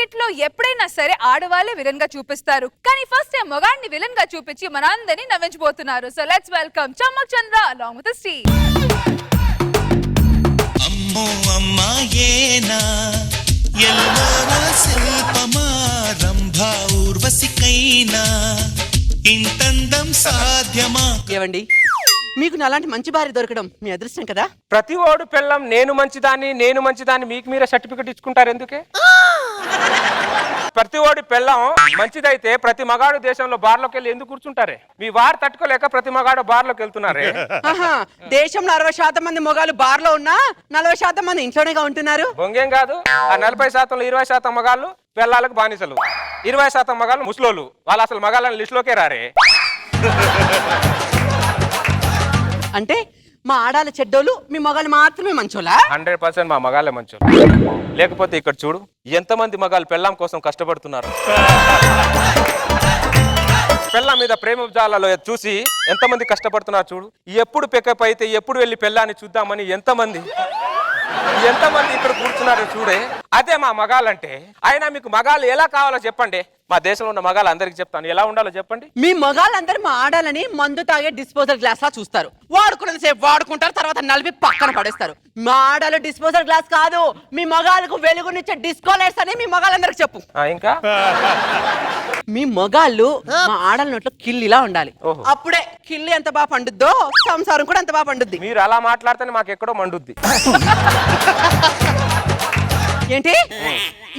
Skit లో ఎప్పుడైనా సరే ఆడవాళ్ళే విలన్ గా చూపిస్తారు, కానీ ఫస్ట్ టైం మగాడిని విలన్ గా చూపించి మన అందరినీ నవ్వించబోతున్నారు. So let's welcome Chammak Chandra along with Steve. అమ్మో అమ్మాయేనా ఎల్లోన శిల్పమా రంభా ఊర్వశికైనా ఇంతందం సాధ్యమా. ఏవండి, మీకు నాలాంటి మంచి భార్య దొరకడం మీ అదృష్టం కదా. ప్రతి ఓడు పిల్లం నేను మంచిదాన్ని మీకు మీరే సర్టిఫికెట్ ఇచ్చుకుంటారు ఎందుకే? ప్రతి ఓడి పిల్లం మంచిదైతే ప్రతి మగాడు దేశంలో బార్లోకి వెళ్ళి ఎందుకు కూర్చుంటారే? మీ వారు తట్టుకోలేక ప్రతి మగాడు బార్లోకి వెళ్తున్నారే. దేశంలో 60% మంది మొగాలు బార్ లో ఉన్నా 40% మంది ఇంట్లోనేగా ఉంటున్నారు. బొంగేం కాదు, ఆ 40%లో 20% మగాళ్ళు పిల్లలకు బానిసలు, 20% మగాళ్ళు ముసలోళ్ళు. వాళ్ళు అసలు మగాళ్ళని లిస్టులోకే రారే. అంటే మా ఆడాల చెడ్డోళ్ళు, మీ మొగాలు మాత్రమే మంచోళ్ళా? 100% మా మగాళ్ళే మంచోళ్ళు. లేకపోతే ఇక్కడ చూడు ఎంతమంది మగాళ్ళు పెళ్ళాం కోసం కష్టపడుతున్నారు. పెళ్ళాం మీద ప్రేమ జాలలో చూసి ఎంతమంది కష్టపడుతున్నారు చూడు. ఎప్పుడు పికప్ అయితే ఎప్పుడు వెళ్ళి పెళ్ళాన్ని చూద్దామని ఎంతమంది ఇక్కడ కూర్చున్నారు చూడే. అదే మా మగాళ్ళంటే. అయినా మీకు మగాళ్ళు ఎలా కావాలో చెప్పండి. మా దేశంలో ఉన్న మగాళ్ళు అందరికి చెప్తాను ఎలా ఉండాలో చెప్పండి. మీ మగాళ్ళందరూ మా ఆడాలని మందు తాగే డిస్పోజల్ గ్లాస్ లా చూస్తారు. వాడుకున్నది సేపు వాడుకుంటారు, తర్వాత నలిపి పక్కన పడేస్తారు. మా ఆడాలు డిస్పోజల్ గ్లాస్ కాదు, మీ మగాళ్ళకు వెలుగునిచ్చే డిస్కో లైట్స్ అని మీ మగాళ్ళందరికి చెప్పు. ఇంకా మీ మగాళ్ళు మా ఆడల నోట్లో కిల్లిలా ఉండాలి. అప్పుడే కిల్లి ఎంత బాగా పండుద్దో సంసారం కూడా అంత బాగా పండుద్ది. మీరు అలా మాట్లాడితేనే మాకు ఎక్కడో మండుద్ది. ఏంటి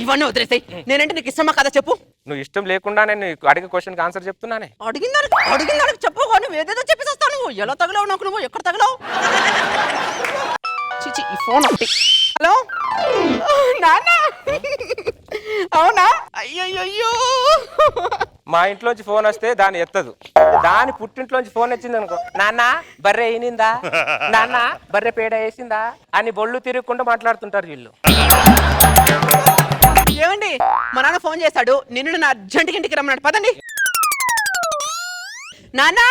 ఇవన్నీ వదిలేసాయి. నేనంటే నీకు ఇష్టమా కదా చెప్పు. నువ్వు ఇష్టం లేకుండానే నీకు అడిగే క్వశ్చన్కి ఆన్సర్ చెప్తున్నానే. అడిగిందానికి చెప్పు. నువ్వు ఏదేదో చెప్పేసేస్తావు. నువ్వు ఎలా తగలవు నాకు, నువ్వు ఎక్కడ తగలవు? చిచి ఈ ఫోన్ ఒకటి. హలో నాన్న, అవునా? అయ్యయ్యో, మా ఇంట్లోంచి ఫోన్ వస్తే దాన్ని ఎత్తదు. దాని పుట్టింట్లోంచి ఫోన్ వచ్చింది అనుకో, నాన్న బర్రె అయినిందా, నాన్న బర్రె పేడ వేసిందా అని బొళ్ళు తిరగకుండా మాట్లాడుతుంటారు వీళ్ళు. ఏమండి, మా నాన్న ఫోన్ చేశాడు. నిన్ను నా అర్జెంట్కి ఇంటికి రమ్మన్నాడు. పదండి. నాన్నా,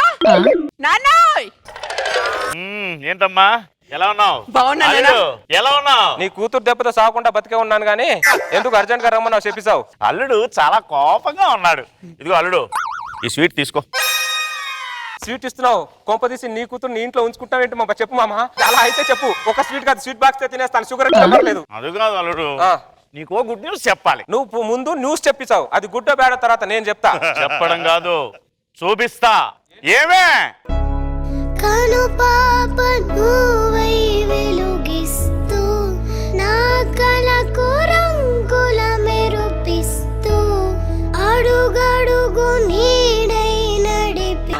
నాన్నా. ఏంటమ్మా ఎలా ఉన్నావు? బాగున్నా. ఎలా ఉన్నావు? నీ కూతురు దెబ్బతో సాగకుండా బతికే ఉన్నాను గానీ ఎందుకు అర్జెంట్ గా రమ్మన్నావు చెప్పిసావు. అల్లుడు చాలా కోపంగా ఉన్నాడు. ఇదిగో అల్లుడు, ఈ స్వీట్ తీసుకో. స్వీట్ ఇస్తున్నావు, కొంప తీసి నీ కూతురు నీ ఇంట్లో ఉంచుకుంటావేంటి మా? చెప్పు మామ. అలా అయితే చెప్పు. ఒక స్వీట్ కాదు, స్వీట్ బాక్స్ తినేస్తాను. షుగర్ లేదు. అది కాదు అల్లుడు, నీకో గుడ్ న్యూస్ చెప్పాలి. నువ్వు ముందు న్యూస్ చెప్పిసావు, అది గుడ్డ బేడ తర్వాత నేను చెప్తా. చెప్పడం కాదు, చూపిస్తా. ఏమే కను పాప నువ్వై వెలుగిస్తూ నా కలకు రంగుల మెరుపిస్తూ అడుగడుగు నీడై నడిపి.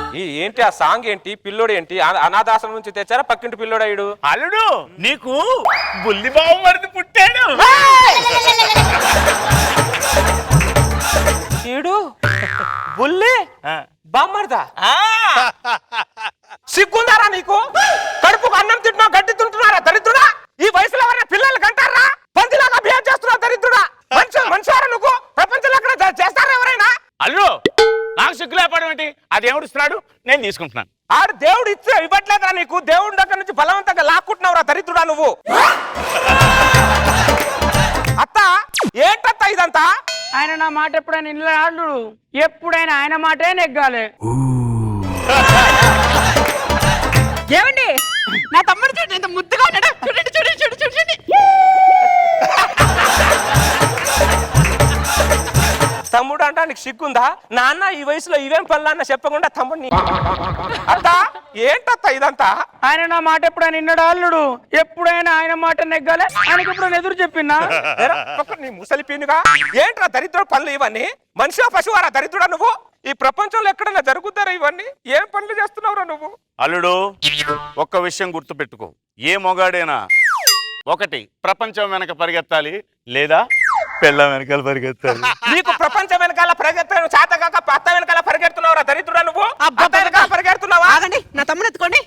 ఏంటి ఆ సాంగ్ ఏంటి? పిల్లోడు ఏంటి? అనాథాశ్రమం నుంచి తెచ్చారా పక్కింటి పిల్లోడు అయ్యాడు? అల్లుడు నీకు బుల్లి బాబు మరిది పుట్టాడు. ఈడు బుల్లి బామ్మర్దా? సిగ్గుందారా నీకు? కడుపుకు అన్నం తింటున్నావు, గడ్డి తింటున్నారా దరిద్రుడా? ఈ వయసులో ఎవరైనా పిల్లలు కంటారా? పందిలాగా బిహేవ్ చేస్తున్నావు దరిద్రుడా. మనిషివారా నువ్వు? ప్రపంచంలో ఎక్కడ చేస్తారా ఎవరైనా? అల్లుడు నాకు సిగ్గు లేపడం ఏంటి? అది దేవుడు ఇస్తున్నాడు, నేను తీసుకుంటున్నాను. ఆడు దేవుడు ఇవ్వట్లేదురా నీకు. దేవుడి దగ్గర నుంచి బలవంతంగా లాక్కుంటున్నావురా దరిద్రుడా నువ్వు. అత్త ఏంటత్త ఇదంతా? ఆయన నా మాట ఎప్పుడైనా ఇల్లు ఆడు, ఎప్పుడైనా ఆయన మాటే నెగ్గాలి. ఏమండి, నా తమ్ముడు చూడండి ఎంత ముద్దుగా ఉన్నాడు. చూడండి చూడండి చూడండి చూడండి. తమ్ముడు అంటా నీకు సిగ్గుందా? నాన్న ఈ వయసులో ఇవేం పనులన్నా చెప్పకుండా తమ్ముడిని. అత్త ఏంటత్త ఇదంతా? ఆయన నా మాట ఎప్పుడైనా నిన్నడు అల్లుడు, ఎప్పుడైనా ఆయన మాట నెగ్గాలి. ఆయనకి ఎప్పుడైనా ఎదురు చెప్పినా నీ ముసలి పీనుగా ఏంట్రా దరిద్రుడు పనులు ఇవన్నీ? మనిషి పశువారా దరిద్రుడా నువ్వు? ఈ ప్రపంచంలో ఎక్కడైనా జరుగుతారా ఇవన్నీ? ఏం పనులు చేస్తున్నావురా నువ్వు? అల్లుడు ఒక్క విషయం గుర్తు పెట్టుకో, ఏ మొగాడైనా ఒకటి ప్రపంచం వెనక పరిగెత్తాలి, లేదా పెళ్ళం వెనకాల పరిగెత్తాలి. నీకు ప్రపంచం వెనకాల పరిగెత్తాను చేతగాక అత్త వెనకాల పరిగెడుతున్నావురా దరిద్రుడా నువ్వు? అత్త వెనకాల పరిగెడుతున్నావా? ఆగండి, నా తమ్ముడు ఎత్తుకోండి.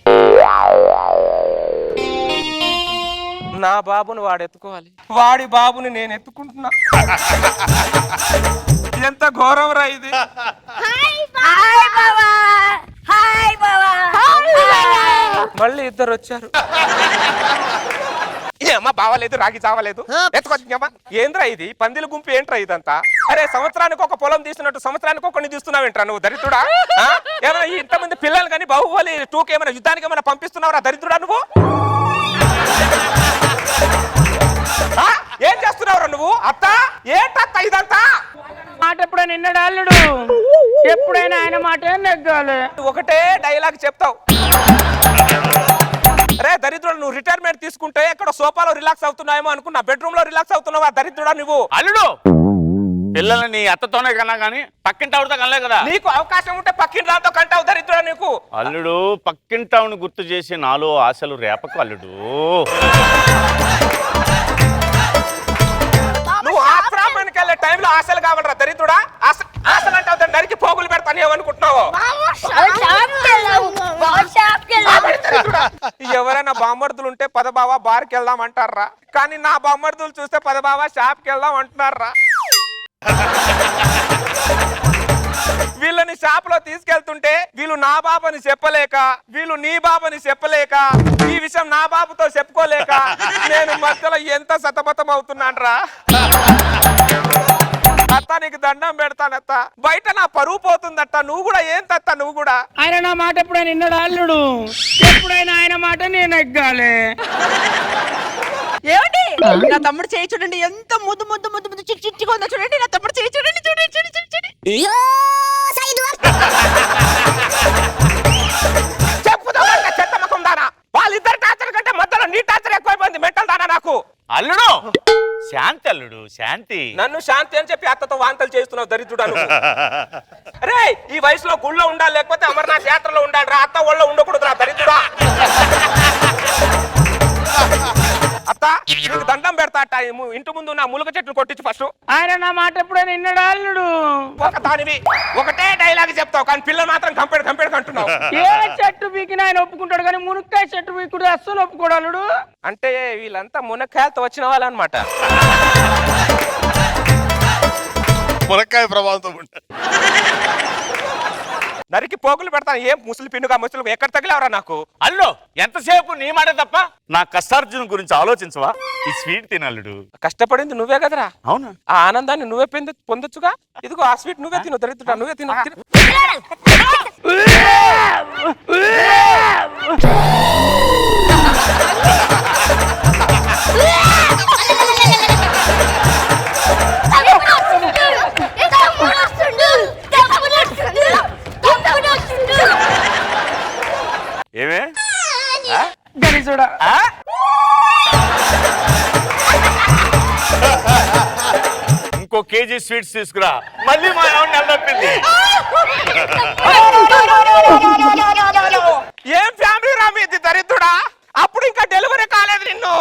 నా బాబుని వాడు ఎత్తుకోవాలి, వాడి బాబుని నేను ఎత్తుకుంటున్నా. ఎంత ఘోరం రా ఇది. మళ్ళీ ఇద్దరు వచ్చారు. ఏమ్మా బావలేదు రాగి చావలేదు ఎత్తుకొచ్చిందమ్మా ఏంద్రా ఇది పందిల గుంపు ఏంట్రా ఇదంతా అరే సంవత్సరానికి ఒక పొలం తీస్తున్నట్టు సంవత్సరానికి ఒకరిని తీస్తున్నావేంట్రా నువ్వు దరిద్రుడా ఏమైనా ఇంతమంది పిల్లలు కానీ బాహుబలి 2కి ఏమైనా యుద్ధానికి ఏమైనా పంపిస్తున్నావురా దరిద్రుడా నువ్వు ఏం చేస్తున్నావురా నువ్వు అత్త ఏంటత్త ఇదంతా మాట ఎప్పుడైనా నిన్నడు అల్లుడు ఎప్పుడైనా ఆయన మాట నెగ్గాలి ఒకటే డైలాగ్ చెప్తావు అరే దరిద్రుడు నువ్వు రిటైర్మెంట్ తీసుకుంటే ఎక్కడ సోఫాలో రిలాక్స్ అవుతున్నాయేమో అనుకున్నా బెడ్రూమ్ లో రిలాక్స్ అవుతున్నావా దరిద్రుడా నువ్వు అల్లుడు పిల్లల్ని నీ అత్తతోనే కన్నా కానీ పక్కింటి ఆవిడతో కనలే కదా నీకు అవకాశం ఉంటే పక్కింటి రాతో కంటావు దరిద్రుడా నీకు అల్లుడు పక్కింటావుని గుర్తు చేసి నాలో ఆశలు రేపకు అల్లుడు నువ్వు ఆశ్రమానికి వెళ్ళే టైంలో ఆశలు కావాలరా దరిద్రుడా ఆశలు అంటావు దాన్ని నరికి పోగులు పెడతాను ఏమనుకుంటున్నావు ఎవరైనా బామ్మర్దులు ఉంటే పదబావా బార్కి వెళ్దాం అంటారా కానీ నా బామ్మర్దులు చూస్తే పదబావా షాప్కి వెళ్దాం అంటున్నారా వీళ్ళని షాప్ లో తీసుకెళ్తుంటే వీళ్ళు నా బాబని చెప్పలేక వీళ్ళు నీ బాబని చెప్పలేక ఈ విషయం నా బాబుతో చెప్పుకోలేక నేను మధ్యలో ఎంత సతమతం అవుతున్నానరా అత్త నీకు దండం పెడతానత్త బయట నా పరువు పోతుందత్త నువ్వు కూడా ఏం తత్త నువ్వు కూడా ఆయన నా మాట ఎప్పుడైనా నిన్నడు అల్లుడు ఎప్పుడైనా ఆయన మాట నేను నెగ్గాలి ఏమండి నా తమ్ముడు చేయి చూడండి ఎంత ముద్దు ముద్దు ముద్దు ముద్దు చిట్టి చిట్టిగా ఉందో చూడండి నా తమ్ముడు చేయి చూడండి చూడండి చూడండి చూడండి చెప్పుదామంటే చెత్త ముఖం దానా వాళ్ళిద్దరు టార్చర్ కంటే మధ్యలో నీ టార్చర్ ఎక్కువైపోయింది మెంటల్ దానా నాకు అల్లుడు శాంతి అల్లుడు శాంతి నన్ను శాంతి అని చెప్పి అత్తతో వాంతలు చేస్తున్నావు దరిద్రుడా నువ్వు. అరే ఈ వయసులో గుళ్ళో ఉండాలి లేకపోతే అమర్నాథ్ యాత్రలో ఉండాలి రా అత్త ఒళ్ళో ఉండకూడదు రా దరిద్రుడా అత్త నీకు దండం పెడతా అట్ట ఇంటి ముందు నా ములుగ చెట్టును కొట్టించు ఫస్ట్ ఆయన నా మాట ఎప్పుడైనా నిన్నడు అల్లుడు ఒక దానివి ఒకటే డైలాగ్ చెప్తావు కానీ పిల్లలు మాత్రం కంపేడు అంటున్నావు ఏ చెట్టు పీకినా ఆయన ఒప్పుకుంటాడు కానీ మునక్కాయ చెట్టు పీకుడు అస్సలు ఒప్పుకోడు అల్లుడు అంటే వీళ్ళంతా మునక్కాయలతో వచ్చిన వాళ్ళు అనమాట మునక్కాయ ప్రభావంతో ఉంటారు. నరికి పోగులు పెడతాను ఏం ముసలి పిన్నుగా ముసలి ఎక్కడ తగిలేవరా నాకు అల్లుడు ఎంతసేపు నీ మాట తప్ప నా కష్టార్జున గురించి ఆలోచించవా ఈ స్వీట్ తినల్లుడు కష్టపడింది నువ్వే కదరా అవునా ఆ ఆనందాన్ని నువ్వే పొందొచ్చుగా ఇదిగో ఆ స్వీట్ నువ్వే తిను దరిద్రుడా నువ్వే తిను ఏమే గణేశుడా ఇంకో కేజీ స్వీట్స్ తీసుకురా మళ్ళీ మా ఆవిడ నిలదొప్పింది ఏం ఫ్యామిలీ రా మీది దరిద్రుడా అప్పుడు ఇంకా డెలివరీ కాలేదు నిన్ను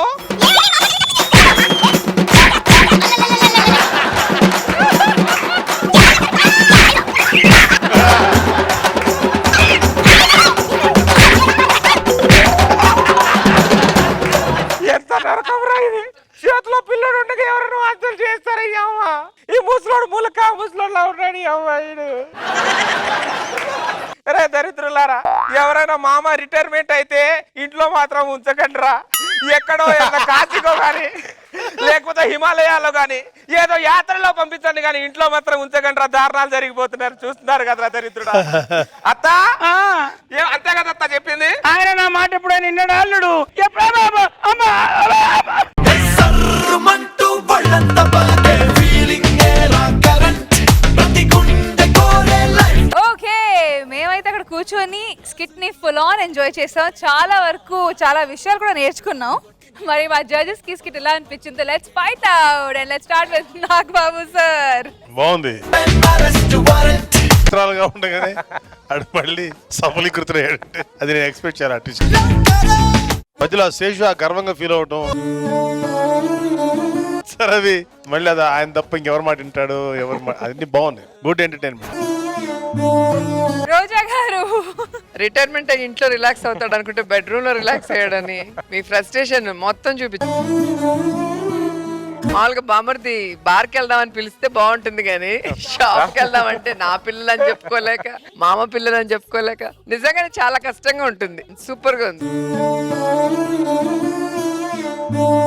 ఎంత నరకం ఇది చేతిలో పిల్లడు ఉండగా ఎవరైనా వాంతులు చేస్తారయ్యా ఈ ముసలోడు ములక ముసలోడులా ఉన్నాడు ఈ అమ్మాయిడు రే దరిద్రులారా ఎవరైనా మామ రిటైర్మెంట్ అయితే ఇంట్లో మాత్రం ఉంచకండి రా ఎక్కడో ఏదో కాశీకో గాని లేకపోతే హిమాలయాల్లో గాని ఏదో యాత్రలో పంపించండి కానీ ఇంట్లో మాత్రం ఉంచకండి రా దారుణాలు జరిగిపోతున్నారు చూస్తున్నారు కదరా దరిద్రుడా అత్త అంతే కదా అత్త చెప్పింది ఆయన నా మాట ఎప్పుడైనా నిన్నడు అల్లుడు ఎప్పుడైనా ఓకే మేమైతే అక్కడ కూర్చొని స్కిట్ ని ఫుల్ ఆన్ ఎంజాయ్ చేసాం చాలా వరకు చాలా విషయాలు కూడా నేర్చుకున్నాం మరి మా జడ్జెస్ కి స్కిట్ ఎలా అనిపించిందో let's fight out and let's start with Nag Babu sir బాగుంది చిత్రాలుగా ఉండగానే అడు మళ్ళీ సఫలీకృతులయ్యాడంటే అది నేను ఎక్స్పెక్ట్ చేయాలి ఆర్టిస్ట్ మధ్యలో శేషు గర్వంగా ఫీల్ అవటం సార్ అది మళ్ళీ అది ఆయన తప్ప ఇంకెవరు మాట వింటాడు ఎవరు అన్ని బాగున్నాయి గుడ్ ఎంటర్టైన్మెంట్ రోజా గారు రిటైర్మెంట్ అయ్యి ఇంట్లో రిలాక్స్ అవుతాడు అనుకుంటే బెడ్రూమ్ లో రిలాక్స్ అయ్యాడని మీ ఫ్రస్ట్రేషన్ మొత్తం చూపించు మామూలుగా బామర్ది బార్కి వెళ్దామని పిలిస్తే బాగుంటుంది కానీ షాప్కి వెళ్దామంటే నా పిల్లలు అని చెప్పుకోలేక మామ పిల్లలు అని చెప్పుకోలేక నిజంగానే చాలా కష్టంగా ఉంటుంది సూపర్ గా ఉంది